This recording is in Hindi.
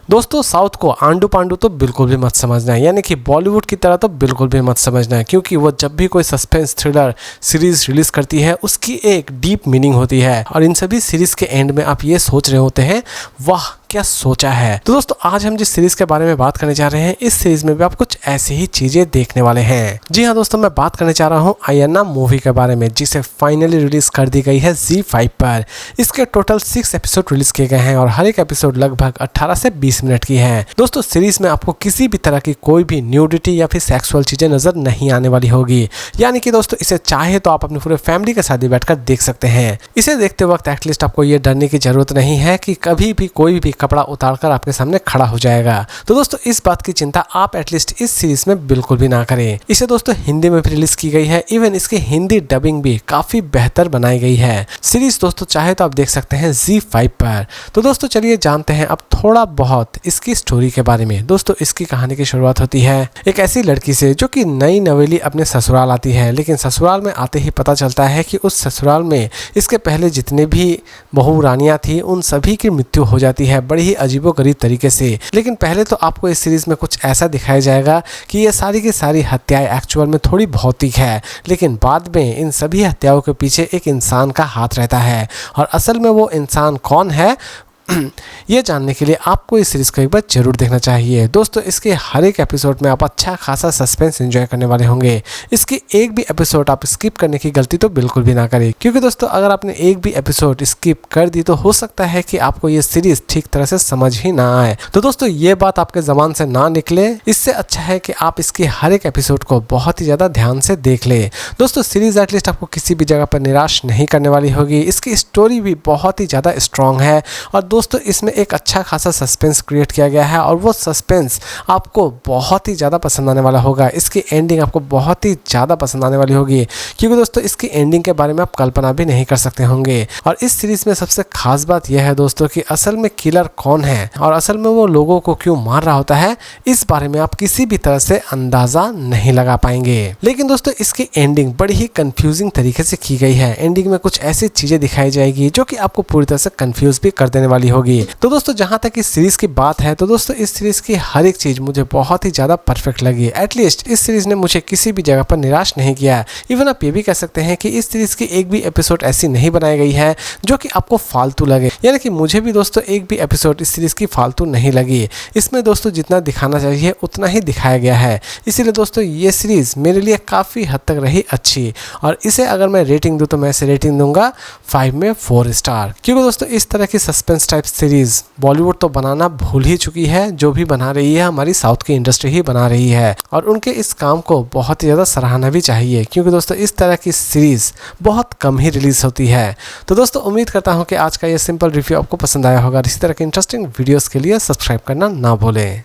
दोस्तों साउथ को आंडू पांडू तो बिल्कुल भी मत समझना है, यानी कि बॉलीवुड की तरह तो बिल्कुल भी मत समझना है, क्योंकि वो जब भी कोई सस्पेंस थ्रिलर सीरीज रिलीज करती है उसकी एक डीप मीनिंग होती है। और इन सभी सीरीज के एंड में आप ये सोच रहे होते हैं, वाह क्या सोचा है। तो दोस्तों आज हम जिस सीरीज के बारे में बात करने जा रहे हैं, इस सीरीज में भी आप कुछ ऐसी ही चीजें देखने वाले हैं। जी हाँ दोस्तों, मैं बात करने जा रहा हूँ आयन्ना मूवी के बारे में, जिसे फाइनली रिलीज कर दी गई है ZEE5 पर। इसके टोटल 6 एपिसोड रिलीज किए गए हैं और हर एक एपिसोड लगभग 18 से 20 मिनट की है। दोस्तों सीरीज में आपको किसी भी तरह की कोई भी न्यूडिटी या फिर सेक्सुअल चीजें नजर नहीं आने वाली होगी, यानी कि दोस्तों इसे चाहे तो आप अपनी पूरे फैमिली के साथ ही बैठकर देख सकते हैं। इसे देखते वक्त एटलीस्ट आपको ये डरने की जरूरत नहीं है कि कभी भी कोई भी कपड़ा उतारकर आपके सामने खड़ा हो जाएगा। तो दोस्तों इस बात की चिंता आप एटलीस्ट इस सीरीज में बिल्कुल भी ना करें। इसे दोस्तों हिंदी में भी रिलीज की गई है, इवन इसकी हिंदी डबिंग भी काफी बेहतर बनाई गई है। सीरीज दोस्तों चाहे तो आप देख सकते हैं ZEE5 पर। तो दोस्तों चलिए जानते हैं अब थोड़ा बहुत इसकी स्टोरी के बारे में। दोस्तों इसकी कहानी की शुरुआत होती है एक ऐसी लड़की से जो कि नई नवेली अपने ससुराल आती है, लेकिन ससुराल में आते ही पता चलता है कि उस ससुराल में इसके पहले जितने भी बहू रानियां थी उन सभी की मृत्यु हो जाती है बड़ी ही अजीबोगरीब तरीके से। लेकिन पहले तो आपको इस सीरीज में कुछ ऐसा दिखाया जाएगा कि ये सारी की सारी हत्याएं एक्चुअल में थोड़ी भौतिक है, लेकिन बाद में इन सभी हत्याओं के पीछे एक इंसान का हाथ रहता है। और असल में वो इंसान कौन है ये जानने के लिए आपको इस सीरीज को एक बार जरूर देखना चाहिए। दोस्तों इसके हर एक एपिसोड में आप अच्छा खासा सस्पेंस एंजॉय करने वाले होंगे। इसकी एक भी एपिसोड आप स्किप करने की गलती तो बिल्कुल भी ना करें, क्योंकि दोस्तों अगर आपने एक भी एपिसोड स्किप कर दी तो हो सकता है कि आपको ये सीरीज ठीक तरह से समझ ही ना आए। तो दोस्तों ये बात आपके जबान से ना निकले, इससे अच्छा है कि आप इसके हर एक एपिसोड को बहुत ही ज्यादा ध्यान से देख ले। दोस्तों सीरीज एटलीस्ट आपको किसी भी जगह पर निराश नहीं करने वाली होगी। इसकी स्टोरी भी बहुत ही ज्यादा स्ट्रॉन्ग है और दोस्तों इसमें एक अच्छा खासा सस्पेंस क्रिएट किया गया है और वो सस्पेंस आपको बहुत ही ज़्यादा पसंद आने वाला होगा। इसकी एंडिंग आपको बहुत ही ज़्यादा पसंद आने वाली होगी, क्योंकि दोस्तों इसकी एंडिंग के बारे में आप कल्पना भी नहीं कर सकते होंगे। और इस सीरीज में सबसे खास बात यह है दोस्तों कि असल में किलर कौन है और असल में वो लोगों को क्यों मार रहा होता है, इस बारे में आप किसी भी तरह से अंदाजा नहीं लगा पाएंगे। लेकिन दोस्तों इसकी एंडिंग बड़ी ही कंफ्यूजिंग तरीके से की गई है। एंडिंग में कुछ ऐसी चीजें दिखाई जाएगी जो कि आपको पूरी तरह से कंफ्यूज भी कर देने वाली होगी। तो दोस्तों जहां तक इस सीरीज की बात है, तो दोस्तों इस सीरीज की हर एक चीज मुझे बहुत ही ज्यादा परफेक्ट लगी। एटलीस्ट इस सीरीज ने मुझे किसी भी जगह पर निराश नहीं किया। इवन आप ये भी कह सकते हैं कि इस सीरीज की एक भी एपिसोड ऐसी नहीं बनाई गई है जो कि आपको फालतू लगे, यानी कि मुझे भी दोस्तों एक भी एपिसोड इस सीरीज की फालतू नहीं लगी। इसमें दोस्तों जितना दिखाना चाहिए उतना ही दिखाया गया है, इसीलिए दोस्तों ये सीरीज मेरे लिए काफी हद तक रही अच्छी। और इसे अगर मैं रेटिंग दूं तो मैं इसे रेटिंग दूंगा 5 में 4 स्टार, क्योंकि दोस्तों इस तरह की सस्पेंस टाइप सीरीज बॉलीवुड तो बनाना भूल ही चुकी है। जो भी बना रही है हमारी साउथ की इंडस्ट्री ही बना रही है और उनके इस काम को बहुत ही ज़्यादा सराहना भी चाहिए, क्योंकि दोस्तों इस तरह की सीरीज बहुत कम ही रिलीज होती है। तो दोस्तों उम्मीद करता हूँ कि आज का ये सिंपल रिव्यू आपको पसंद आया होगा। इसी तरह के इंटरेस्टिंग वीडियोस के लिए सब्सक्राइब करना ना भूलें।